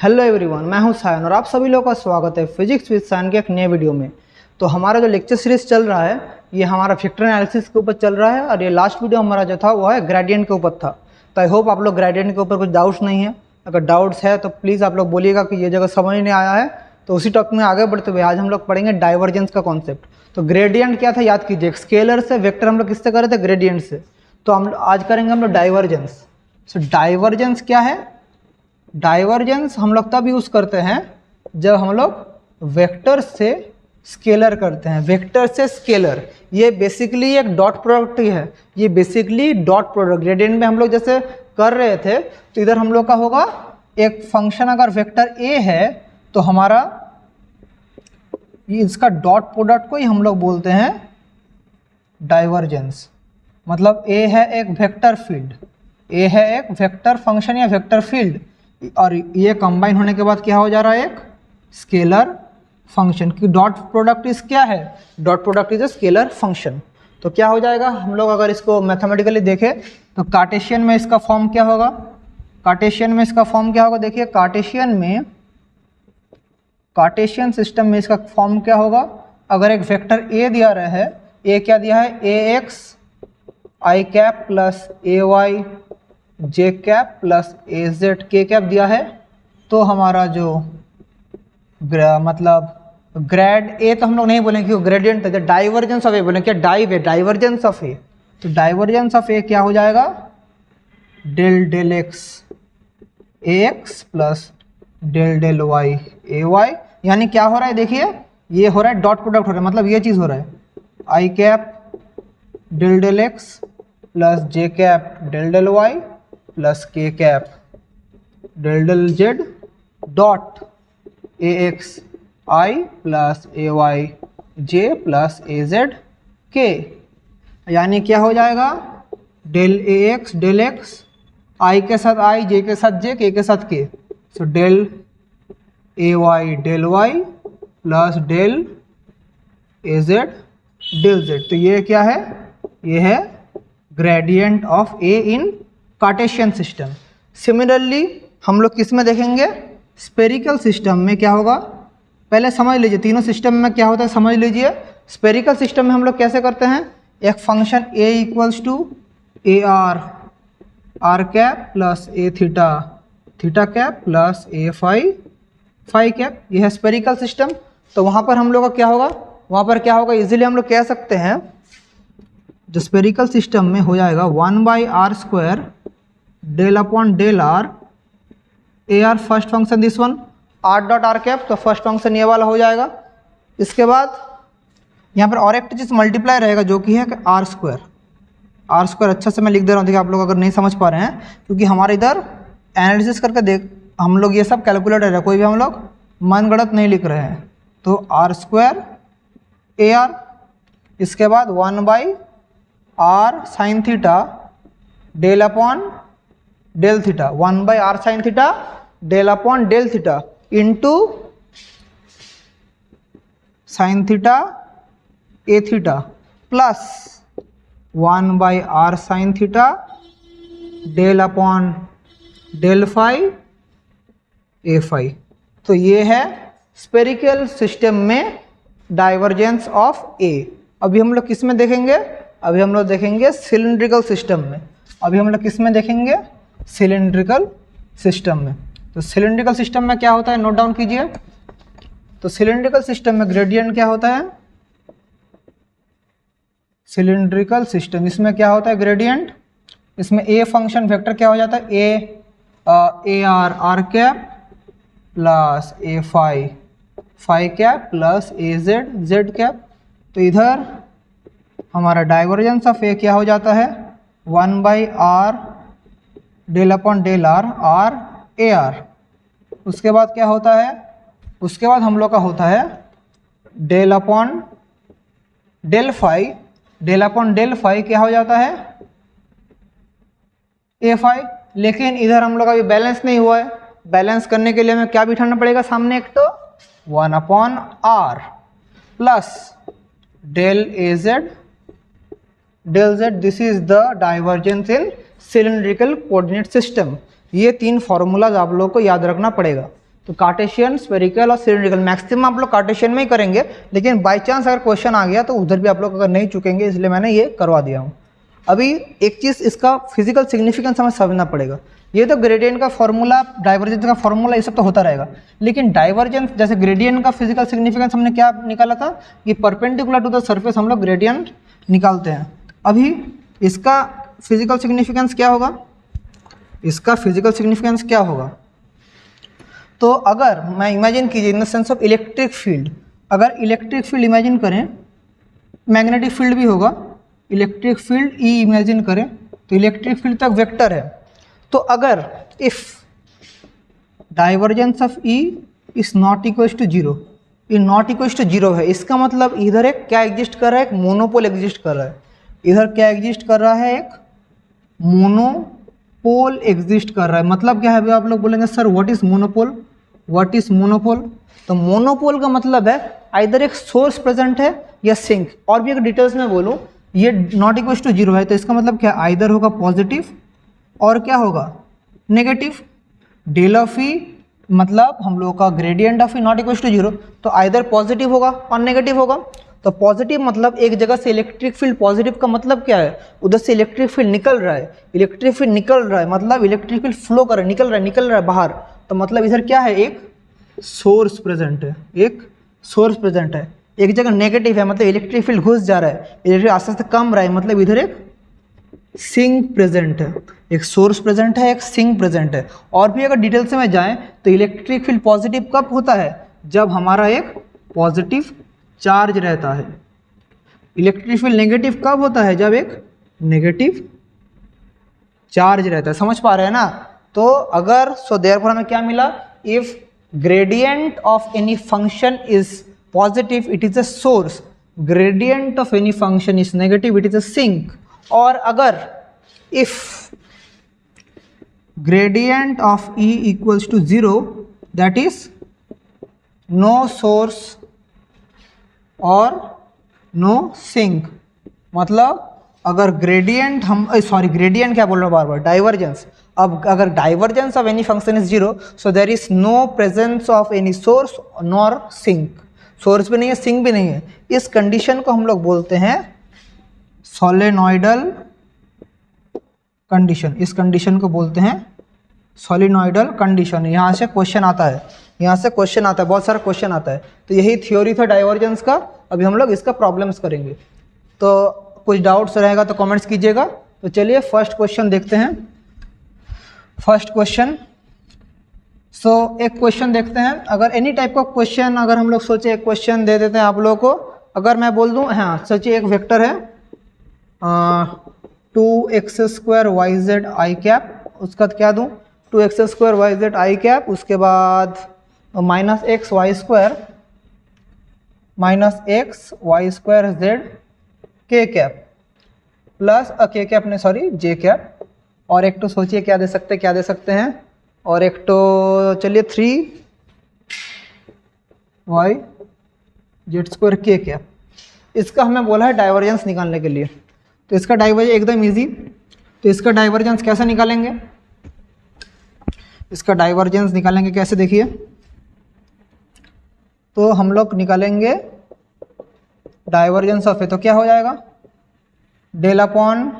Hello everyone, मैं हूं सायन और आप सभी लोगों का स्वागत है फिजिक्स विद सायन के एक नए वीडियो में। तो हमारा जो लेक्चर सीरीज चल रहा है ये हमारा वेक्टर एनालिसिस के ऊपर चल रहा है और ये लास्ट वीडियो हमारा जो था वो है ग्रेडियंट के ऊपर था। तो आई होप आप लोग ग्रेडियंट के ऊपर कुछ डाउट्स नहीं है। अगर डाउट्स है तो प्लीज़ आप लोग बोलिएगा कि ये जगह समझ नहीं आया है। तो उसी टॉपिक में आगे बढ़ते हुए आज हम लोग पढ़ेंगे डाइवर्जेंस का कॉन्सेप्ट। तो ग्रेडियंट क्या था याद कीजिए, स्केलर से वेक्टर हम लोग किससे कर रहे थे, ग्रेडियंट से। तो हम आज करेंगे हम लोग डाइवर्जेंस। सो डाइवर्जेंस क्या है? डाइवर्जेंस हम लोग तब यूज़ करते हैं जब हम लोग वेक्टर से स्केलर करते हैं। वेक्टर से स्केलर ये बेसिकली एक डॉट प्रोडक्ट ही है। ये बेसिकली डॉट प्रोडक्ट ग्रेडियंट में हम लोग जैसे कर रहे थे तो इधर हम लोग का होगा एक फंक्शन, अगर वेक्टर ए है तो हमारा इसका डॉट प्रोडक्ट को ही हम लोग बोलते हैं डाइवर्जेंस। मतलब ए है एक वेक्टर फील्ड, ए है एक वेक्टर फंक्शन या वेक्टर फील्ड और ये कंबाइन होने के बाद क्या हो जा रहा है, एक स्केलर फंक्शन की डॉट प्रोडक्ट इज क्या है, dot product is a scalar function. तो क्या हो जाएगा, हम लोग अगर इसको मैथमेटिकली देखें तो कार्टेशियन में इसका फॉर्म क्या होगा, कार्टेशियन में इसका फॉर्म क्या होगा, देखिए कार्टेशियन सिस्टम में इसका फॉर्म क्या होगा। अगर एक वेक्टर ए दिया रहा है, ए क्या दिया है, ए x I cap plus A y J cap plus A z के कैप दिया है, तो हमारा जो मतलब ग्रेड ए तो हम लोग नहीं बोलेंगे क्योंकि ग्रेडियंट है, डाइवर्जेंस ऑफ ए बोलेंगे। क्या डाइव है, डाइवर्जेंस ऑफ ए। तो डाइवर्जेंस ऑफ ए क्या हो जाएगा, del del x A x plus del del y A y. यानी क्या हो रहा है, देखिए ये हो रहा है डॉट प्रोडक्ट हो रहा है, मतलब ये चीज़ हो रहा है i cap del del x plus j cap del del y plus k cap del del z dot A x i plus A y j plus A z k. यानी क्या हो जाएगा, del A x del x i के साथ आई, जे k साथ जे, k साथ k. So del A y del y plus del A Z del z. तो ये क्या है, ये है gradient of A in Cartesian system. Similarly हम लोग किस में देखेंगे, स्पेरिकल सिस्टम में क्या होगा। पहले समझ लीजिए तीनों सिस्टम में क्या होता है, समझ लीजिए। स्पेरिकल सिस्टम में हम लोग कैसे करते हैं, एक function A equals to A R R cap plus A theta theta cap plus A phi phi cap, यह है स्पेरिकल सिस्टम। तो वहाँ पर हम लोग का क्या होगा, वहाँ पर क्या होगा, इजीली हम लोग कह सकते हैं जो स्पेरिकल सिस्टम में हो जाएगा 1/r² del upon del R A R first function this one R dot R cap, तो फर्स्ट फंक्शन ये वाला हो जाएगा। इसके बाद यहाँ पर और एक चीज़ मल्टीप्लाई रहेगा जो कि है r²। अच्छा से मैं लिख दे रहा हूँ, देखिए आप लोग अगर नहीं समझ पा रहे हैं क्योंकि हमारे इधर एनालिसिस करके देख हम लोग ये सब कैलकुलेटर है, कोई भी हम लोग मन गढ़ंत नहीं लिख रहे हैं। तो r² ए आर, इसके बाद 1/r sine theta del upon del theta, 1/r sine theta del upon del theta into sine theta A theta plus 1/r sine theta del upon del phi A phi. तो ये है spherical system में divergence of A. अभी हम लोग किस में देखेंगे, अभी हम लोग देखेंगे सिलिंड्रिकल सिस्टम में। अभी हम लोग किस में देखेंगे, सिलिंड्रिकल सिस्टम में। तो सिलिंड्रिकल सिस्टम में क्या होता है, नोट डाउन कीजिए। तो सिलिंड्रिकल सिस्टम में ग्रेडियंट क्या होता है, सिलिंड्रिकल सिस्टम इसमें क्या होता है ग्रेडियंट, इसमें ए फंक्शन वेक्टर क्या हो जाता है, A R R cap plus A phi phi cap plus A Z Z cap. तो इधर हमारा डाइवर्जेंस ऑफ ए क्या हो जाता है, 1/r del upon del R R A R. उसके बाद क्या होता है, उसके बाद हम लोग का होता है del upon del phi, del upon del phi क्या हो जाता है, ए फाई। लेकिन इधर हम लोग अभी बैलेंस नहीं हुआ है, बैलेंस करने के लिए हमें क्या बिठाना पड़ेगा सामने, एक तो 1/r plus del A Z del Z. This is the divergence in cylindrical coordinate system. ये तीन फॉर्मूलाज आप लोग को याद रखना पड़ेगा। तो कार्टेशियन, स्फेरिकल और सिलिंड्रिकल मैक्सिमम आप लोग कार्टेशियन में ही करेंगे, लेकिन बाय चांस अगर क्वेश्चन आ गया तो उधर भी आप लोग अगर नहीं चुकेंगे, इसलिए मैंने ये करवा दिया हूँ। अभी एक चीज़ इसका फिजिकल सिग्निफिकेंस हमें समझना पड़ेगा। ये तो ग्रेडियंट का फॉर्मूला, डाइवर्जेंस का फॉर्मूला, ये सब तो होता रहेगा, लेकिन डाइवर्जेंस जैसे ग्रेडियंट का फिजिकल सिग्निफिकेंस हमने क्या निकाला था कि परपेंडिकुलर टू द सरफेस हम लोग ग्रेडियंट निकालते हैं। अभी इसका फिजिकल सिग्निफिकेंस क्या होगा, इसका फिजिकल सिग्निफिकेंस क्या होगा, तो अगर मैं इमेजिन कीजिए in the sense of electric field, अगर इलेक्ट्रिक फील्ड इमेजिन करें, मैग्नेटिक फील्ड भी होगा, इलेक्ट्रिक फील्ड ई इमेजिन करें तो इलेक्ट्रिक फील्ड तक वेक्टर है। तो अगर if divergence of E is not equal to zero, ये नॉट इक्वल टू जीरो है, इसका मतलब इधर एक क्या एग्जिस्ट कर रहा है, एक मोनोपोल एग्जिस्ट कर रहा है। इधर क्या एग्जिस्ट कर रहा है, एक मोनोपोल एग्जिस्ट कर रहा है। मतलब क्या है, अभी आप लोग बोलेंगे sir what is monopole, what is monopole. तो मोनोपोल का मतलब है आइदर एक सोर्स प्रेजेंट है या सिंक। और भी अगर डिटेल्स में बोलूँ, ये नॉट इक्वल टू जीरो है तो इसका मतलब क्या, आइदर होगा पॉजिटिव और क्या होगा नेगेटिव। डेल ऑफ ई मतलब हम लोग का gradient of E not equal to zero, तो आइदर पॉजिटिव होगा और नेगेटिव होगा। तो पॉजिटिव मतलब एक जगह से इलेक्ट्रिक फील्ड, पॉजिटिव का मतलब क्या है, उधर से इलेक्ट्रिक फील्ड निकल रहा है, इलेक्ट्रिक फील्ड निकल रहा है मतलब इलेक्ट्रिक फील्ड फ्लो कर रहा है, निकल रहा है बाहर। तो मतलब इधर क्या है, एक सोर्स प्रेजेंट है, एक सोर्स प्रेजेंट है। एक जगह नेगेटिव है मतलब इलेक्ट्रिक फील्ड घुस जा रहा है, इलेक्ट्रिक आस्ते आस्ते कम रहा है, मतलब इधर एक सिंक प्रेजेंट है, एक सोर्स प्रेजेंट है, एक सिंक प्रेजेंट है। और भी अगर डिटेल से में जाएं तो इलेक्ट्रिक फील्ड पॉजिटिव कब होता है, जब हमारा एक पॉजिटिव चार्ज रहता है। इलेक्ट्रिक फील्ड नेगेटिव कब होता है, जब एक नेगेटिव चार्ज रहता है। समझ पा रहे हैं ना। तो अगर सो देयरफॉर हमें क्या मिला, if gradient of any function is positive it is a source, gradient of any function is negative it is a sink. और अगर if gradient of E equals to 0 that is no source और no sink। मतलब अगर gradient हम gradient क्या बोल रहा हूँ बार बार, डाइवर्जेंस। अब अगर divergence of any function is zero so there is no presence of any source nor sink. Source भी नहीं है, सिंक भी नहीं है। इस कंडीशन को हम लोग बोलते हैं सोलेनॉइडल कंडीशन। इस कंडीशन को बोलते हैं सोलेनॉइडल कंडीशन। यहाँ से क्वेश्चन आता है, यहाँ से क्वेश्चन आता है, बहुत सारा क्वेश्चन आता है। तो यही थ्योरी था डाइवर्जेंस का। अभी हम लोग इसका प्रॉब्लम्स करेंगे, तो कुछ डाउट्स रहेगा तो कमेंट्स कीजिएगा। तो चलिए फर्स्ट क्वेश्चन देखते हैं। फर्स्ट क्वेश्चन, एक क्वेश्चन देखते हैं। अगर एनी टाइप का क्वेश्चन अगर हम लोग सोचे, एक क्वेश्चन दे देते हैं आप लोगों को। अगर मैं बोल दूं, हाँ सोचिए एक वेक्टर है 2x² yz i कैप, उसका क्या दूं 2x² yz i कैप, उसके बाद -x y² z k cap plus k cap ने j कैप। और एक तो सोचिए क्या दे सकते हैं, और एक तो चलिए 3y(z² k कैप। इसका हमें बोला है डाइवर्जेंस निकालने के लिए। तो इसका डाइवर्जेंस एकदम इजी। तो इसका डाइवर्जेंस कैसे निकालेंगे, इसका डाइवर्जेंस निकालेंगे कैसे, देखिए। तो हम लोग निकालेंगे डाइवर्जेंस ऑफ ए, तो क्या हो जाएगा डेल अपॉन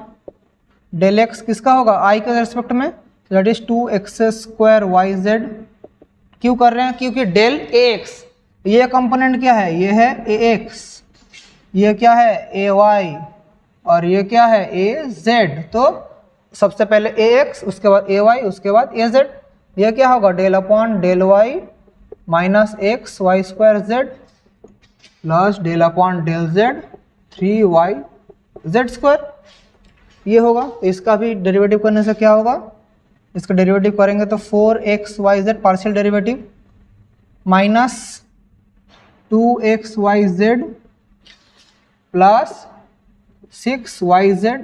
डेल एक्स, किसका होगा आई के रेस्पेक्ट में, दैट इज 2x² yz। क्यों कर रहे हैं, क्योंकि डेल ax, ये कंपोनेंट क्या है, ये है ax, ये क्या है ay, और ये क्या है az। तो सबसे पहले ax, उसके बाद ay, उसके बाद az। ये क्या होगा del upon del y minus x y² z plus del upon del z 3yz², ये होगा। तो इसका भी डेरिवेटिव करने से क्या होगा, इसका डेरिवेटिव करेंगे तो 4xyz partial derivative minus 2xyz plus 6yz।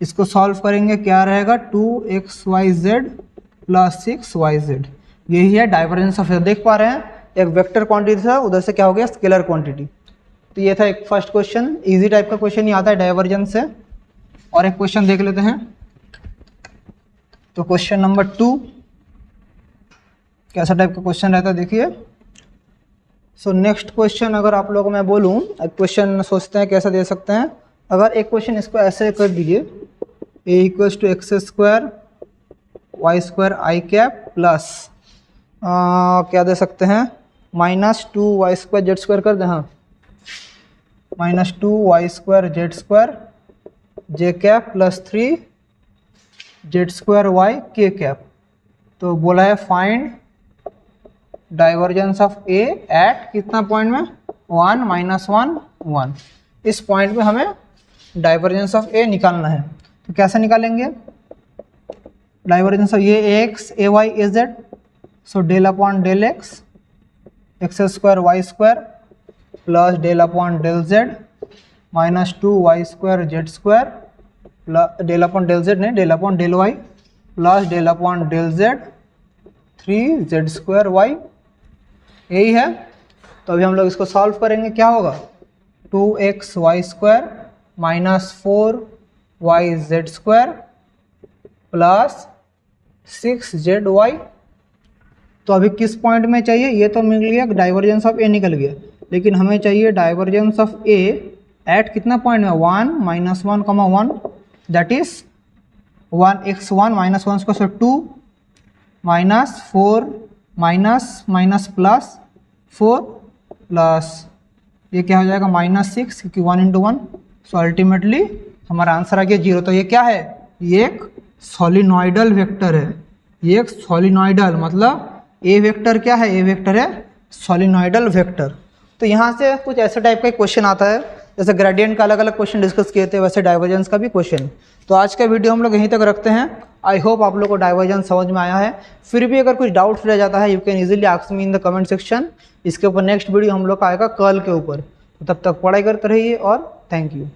इसको सॉल्व करेंगे क्या रहेगा 2xyz प्लस 6yz। यही है डाइवर्जेंस ऑफ। देख पा रहे हैं एक वेक्टर क्वांटिटी था, उधर से क्या हो गया स्केलर क्वांटिटी। तो ये था एक फर्स्ट क्वेश्चन, इजी टाइप का क्वेश्चन ही आता है डाइवर्जेंस से। और एक क्वेश्चन देख लेते हैं। तो क्वेश्चन नंबर 2, कैसा टाइप का क्वेश्चन रहता है देखिए। सो नेक्स्ट क्वेश्चन अगर आप लोगों को मैं बोलूँ, एक क्वेश्चन सोचते हैं कैसा दे सकते हैं। अगर एक क्वेश्चन इसको ऐसे कर दीजिए, A equals to x square y square i cap plus क्या दे सकते हैं, -2 वाई स्क्वायर जेड स्क्वायर कर दें। हाँ, -2 y square z square j cap plus 3 z square y k cap. तो बोला है find divergence of A at कितना पॉइंट में, 1 -1 1। इस पॉइंट में हमें डाइवर्जेंस ऑफ ए निकालना है। तो कैसे निकालेंगे divergence of A x A y A z. So del upon del x x square y square plus del upon del z -2 y square z square plus del upon del z नहीं del upon del y plus del upon del z 3 z square y. यही है। तो अभी हम लोग इसको solve करेंगे, क्या होगा 2x Y square -4 Y Z square plus 6 Z Y. तो अभी किस पॉइंट में चाहिए, ये तो मिल गया, डाइवर्जेंस ऑफ ए निकल गया, लेकिन हमें चाहिए डाइवर्जेंस ऑफ ए एट कितना पॉइंट में, 1 -1 1, that is 1x1 -1 square 2 -4 minus plus 4 plus ये क्या हो जाएगा -6 क्योंकि 1 × 1। सो अल्टीमेटली हमारा आंसर आ गया 0। तो ये क्या है, ये एक सॉलिनॉइडल वेक्टर है। ये एक सॉलिनॉइडल मतलब ए वेक्टर क्या है, ए वेक्टर है सॉलिनॉइडल वेक्टर। तो यहाँ से कुछ ऐसे टाइप का क्वेश्चन आता है, जैसे ग्रेडियंट का अलग अलग क्वेश्चन डिस्कस किए थे, वैसे डाइवर्जेंस का भी क्वेश्चन। तो आज का वीडियो हम लोग यहीं तक रखते हैं। आई होप आप लोग को डाइवर्जेंस समझ में आया है। फिर भी अगर कुछ डाउट्स रह जाता है, you can easily ask me in the comment section. इसके ऊपर नेक्स्ट वीडियो हम लोग का आएगा कर्ल के ऊपर। तब तक पढ़ाई करते रहिए और थैंक यू।